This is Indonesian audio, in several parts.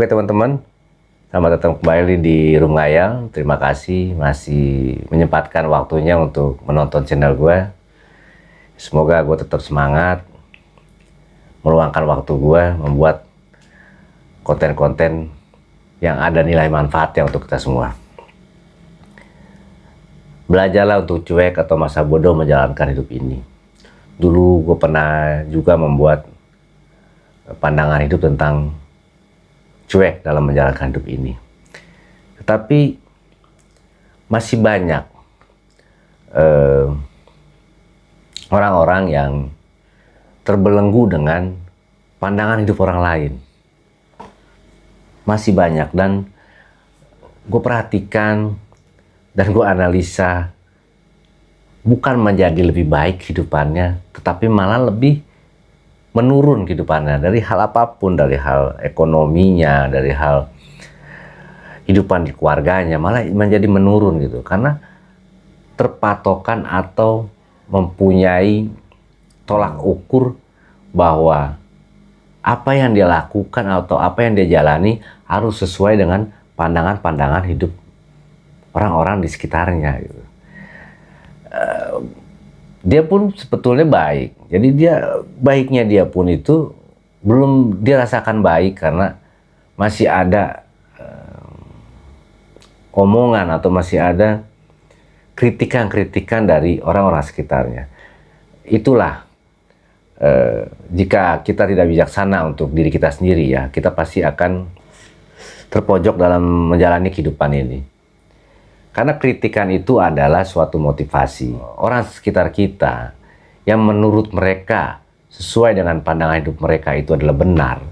Oke teman-teman, selamat datang kembali di Room Ngayal. Terima kasih masih menyempatkan waktunya untuk menonton channel gue. Semoga gue tetap semangat meluangkan waktu gue membuat konten-konten yang ada nilai manfaatnya untuk kita semua. Belajarlah untuk cuek atau masa bodoh menjalankan hidup ini. Dulu gue pernah juga membuat pandangan hidup tentang cuek dalam menjalankan hidup ini. Tetapi masih banyak orang-orang yang terbelenggu dengan pandangan hidup orang lain. Masih banyak, dan gue perhatikan dan gue analisa, bukan menjadi lebih baik hidupannya, tetapi malah lebih menurun kehidupannya dari hal apapun, dari hal ekonominya, dari hal kehidupan di keluarganya, malah menjadi menurun gitu, karena terpatokan atau mempunyai tolak ukur bahwa apa yang dia lakukan atau apa yang dia jalani harus sesuai dengan pandangan-pandangan hidup orang-orang di sekitarnya gitu. Dia pun sebetulnya baik. Jadi baiknya dia pun itu belum dirasakan baik karena masih ada omongan atau masih ada kritikan-kritikan dari orang-orang sekitarnya. Itulah jika kita tidak bijaksana untuk diri kita sendiri, ya kita pasti akan terpojok dalam menjalani kehidupan ini. Karena kritikan itu adalah suatu motivasi. Orang sekitar kita yang menurut mereka sesuai dengan pandangan hidup mereka itu adalah benar.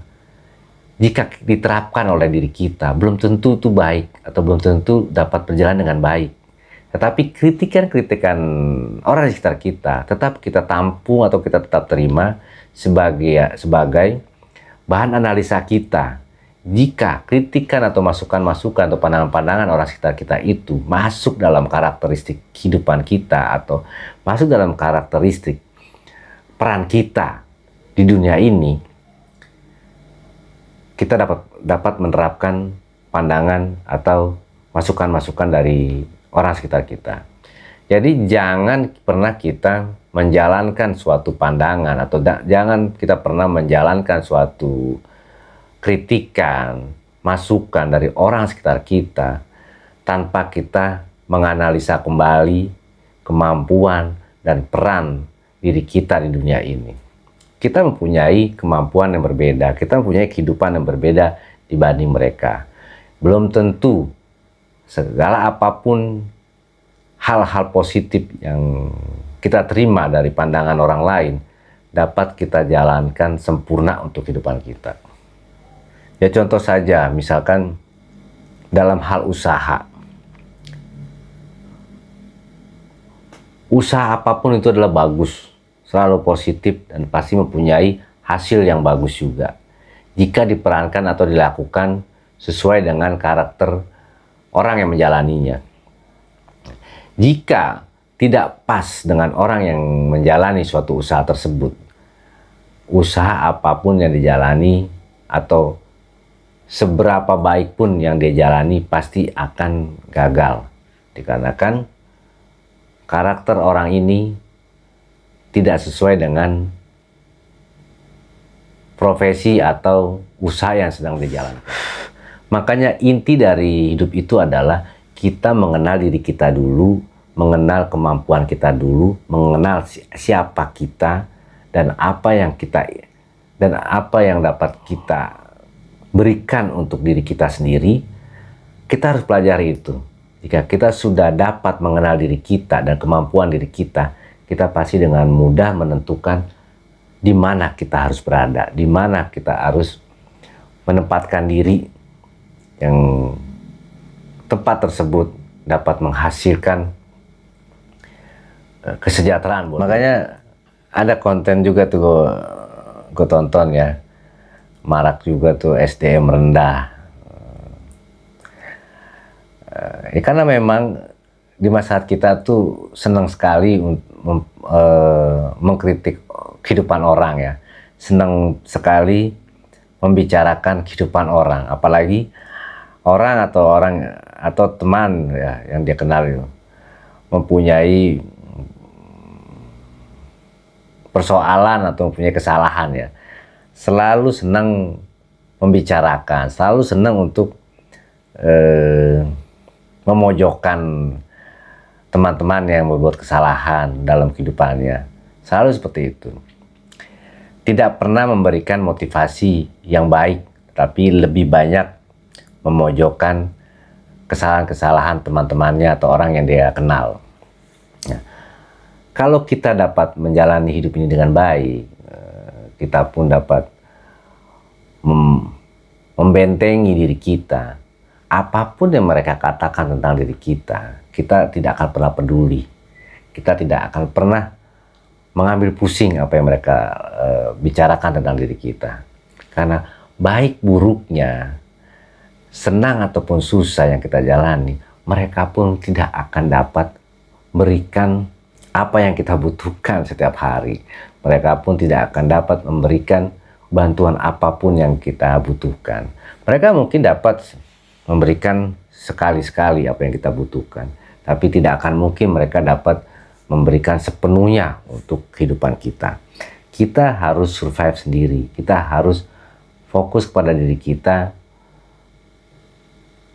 Jika diterapkan oleh diri kita, belum tentu itu baik atau belum tentu dapat berjalan dengan baik. Tetapi kritikan-kritikan orang di sekitar kita tetap kita tampung atau kita tetap terima sebagai bahan analisa kita. Jika kritikan atau masukan-masukan atau pandangan-pandangan orang sekitar kita itu masuk dalam karakteristik kehidupan kita atau masuk dalam karakteristik peran kita di dunia ini, kita dapat menerapkan pandangan atau masukan-masukan dari orang sekitar kita. Jadi jangan pernah kita menjalankan suatu pandangan atau jangan kita pernah menjalankan suatu kritikan, masukan dari orang sekitar kita tanpa kita menganalisa kembali kemampuan dan peran diri kita di dunia ini. Kita mempunyai kemampuan yang berbeda, kita mempunyai kehidupan yang berbeda dibanding mereka. Belum tentu segala apapun hal-hal positif yang kita terima dari pandangan orang lain dapat kita jalankan sempurna untuk kehidupan kita. Ya contoh saja, misalkan dalam hal usaha. Usaha apapun itu adalah bagus, selalu positif dan pasti mempunyai hasil yang bagus juga. Jika diperankan atau dilakukan sesuai dengan karakter orang yang menjalaninya. Jika tidak pas dengan orang yang menjalani suatu usaha tersebut, usaha apapun yang dijalani atau seberapa baik pun yang dia jalani pasti akan gagal. Dikarenakan karakter orang ini tidak sesuai dengan profesi atau usaha yang sedang dijalankan. Makanya inti dari hidup itu adalah kita mengenal diri kita dulu, mengenal kemampuan kita dulu, mengenal siapa kita dan apa yang dapat kita berikan untuk diri kita sendiri. Kita harus pelajari itu. Jika kita sudah dapat mengenal diri kita dan kemampuan diri kita, kita pasti dengan mudah menentukan di mana kita harus berada, di mana kita harus menempatkan diri yang tempat tersebut dapat menghasilkan kesejahteraan. Makanya ada konten juga tuh gue tonton ya, marak juga tuh SDM rendah. Ya karena memang di masa kita tuh senang sekali mengkritik kehidupan orang ya. Senang sekali membicarakan kehidupan orang, apalagi orang atau teman ya yang dia kenal itu mempunyai persoalan atau mempunyai kesalahan ya, selalu senang membicarakan, selalu senang untuk memojokkan teman-teman yang membuat kesalahan dalam kehidupannya, selalu seperti itu. Tidak pernah memberikan motivasi yang baik, tapi lebih banyak memojokkan kesalahan-kesalahan teman-temannya atau orang yang dia kenal. Nah, kalau kita dapat menjalani hidup ini dengan baik, kita pun dapat membentengi diri kita. Apapun yang mereka katakan tentang diri kita, kita tidak akan pernah peduli. Kita tidak akan pernah mengambil pusing apa yang mereka bicarakan tentang diri kita. Karena baik buruknya, senang ataupun susah yang kita jalani, mereka pun tidak akan dapat berikan apa yang kita butuhkan setiap hari. Mereka pun tidak akan dapat memberikan bantuan apapun yang kita butuhkan. Mereka mungkin dapat memberikan sekali-sekali apa yang kita butuhkan, tapi tidak akan mungkin mereka dapat memberikan sepenuhnya untuk kehidupan kita. Kita harus survive sendiri, kita harus fokus kepada diri kita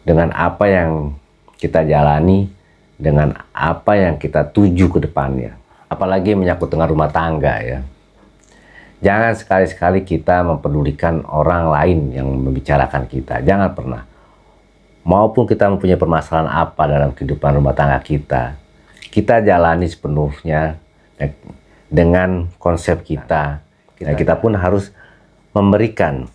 dengan apa yang kita jalani, dengan apa yang kita tuju ke depannya. Apalagi menyangkut dengan rumah tangga ya. Jangan sekali-sekali kita mempedulikan orang lain yang membicarakan kita. Jangan pernah. Maupun kita mempunyai permasalahan apa dalam kehidupan rumah tangga kita, kita jalani sepenuhnya dengan konsep kita. Dan kita pun harus memberikan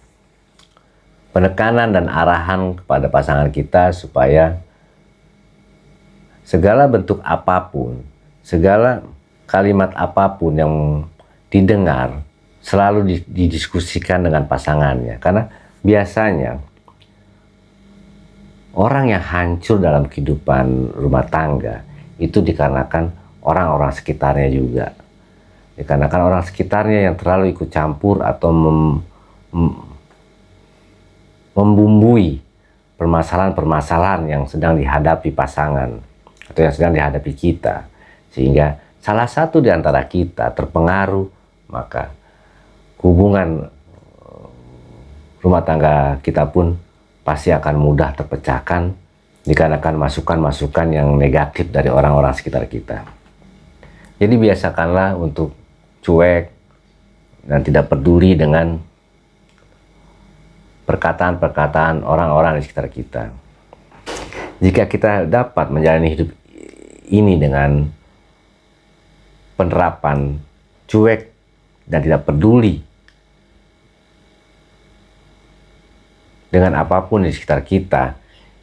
penekanan dan arahan kepada pasangan kita supaya segala bentuk apapun, segala kalimat apapun yang didengar selalu didiskusikan dengan pasangannya. Karena biasanya orang yang hancur dalam kehidupan rumah tangga itu dikarenakan orang-orang sekitarnya juga. Dikarenakan orang sekitarnya yang terlalu ikut campur atau membumbui permasalahan-permasalahan yang sedang dihadapi pasangan atau yang sedang dihadapi kita, sehingga salah satu di antara kita terpengaruh, maka hubungan rumah tangga kita pun pasti akan mudah terpecahkan dikarenakan masukan-masukan yang negatif dari orang-orang sekitar kita. Jadi biasakanlah untuk cuek dan tidak peduli dengan perkataan-perkataan orang-orang di sekitar kita. Jika kita dapat menjalani hidup ini dengan penerapan cuek dan tidak peduli dengan apapun di sekitar kita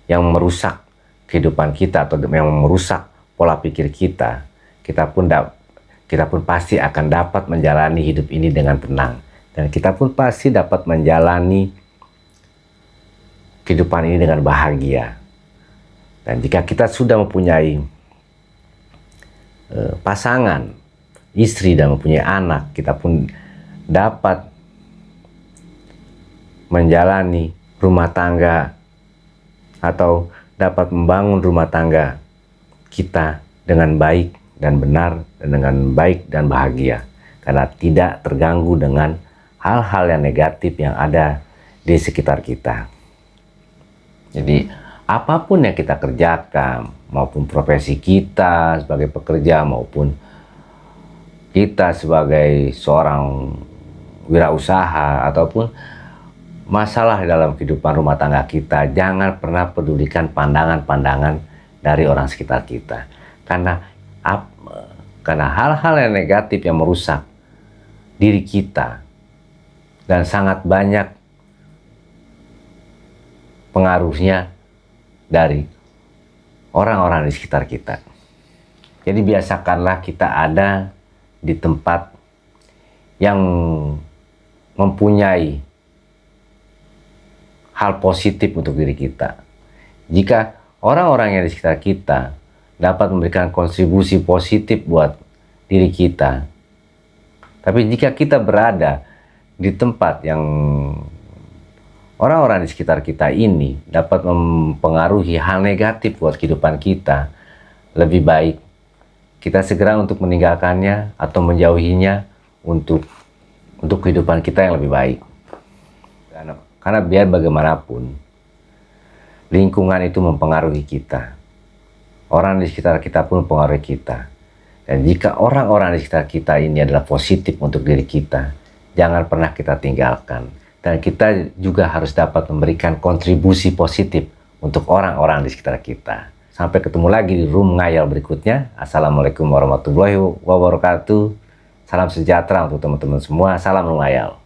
yang merusak kehidupan kita atau yang merusak pola pikir kita, kita pun pasti akan dapat menjalani hidup ini dengan tenang, dan kita pun pasti dapat menjalani kehidupan ini dengan bahagia. Dan jika kita sudah mempunyai pasangan, istri, dan mempunyai anak, kita pun dapat menjalani rumah tangga atau dapat membangun rumah tangga kita dengan baik dan benar, dan dengan baik dan bahagia, karena tidak terganggu dengan hal-hal yang negatif yang ada di sekitar kita. Jadi apapun yang kita kerjakan, maupun profesi kita sebagai pekerja maupun kita sebagai seorang wirausaha ataupun masalah dalam kehidupan rumah tangga kita, jangan pernah pedulikan pandangan-pandangan dari orang sekitar kita. Karena hal-hal yang negatif yang merusak diri kita dan sangat banyak pengaruhnya dari orang-orang di sekitar kita. Jadi biasakanlah kita ada di tempat yang mempunyai hal positif untuk diri kita. Jika orang-orang yang di sekitar kita dapat memberikan kontribusi positif buat diri kita, tapi jika kita berada di tempat yang orang-orang di sekitar kita ini dapat mempengaruhi hal negatif buat kehidupan kita, lebih baik kita segera untuk meninggalkannya atau menjauhinya untuk kehidupan kita yang lebih baik. Karena biar bagaimanapun, lingkungan itu mempengaruhi kita. Orang di sekitar kita pun mempengaruhi kita. Dan jika orang-orang di sekitar kita ini adalah positif untuk diri kita, jangan pernah kita tinggalkan. Dan kita juga harus dapat memberikan kontribusi positif untuk orang-orang di sekitar kita. Sampai ketemu lagi di Room Ngayal berikutnya. Assalamualaikum warahmatullahi wabarakatuh. Salam sejahtera untuk teman-teman semua. Salam Room Ngayal.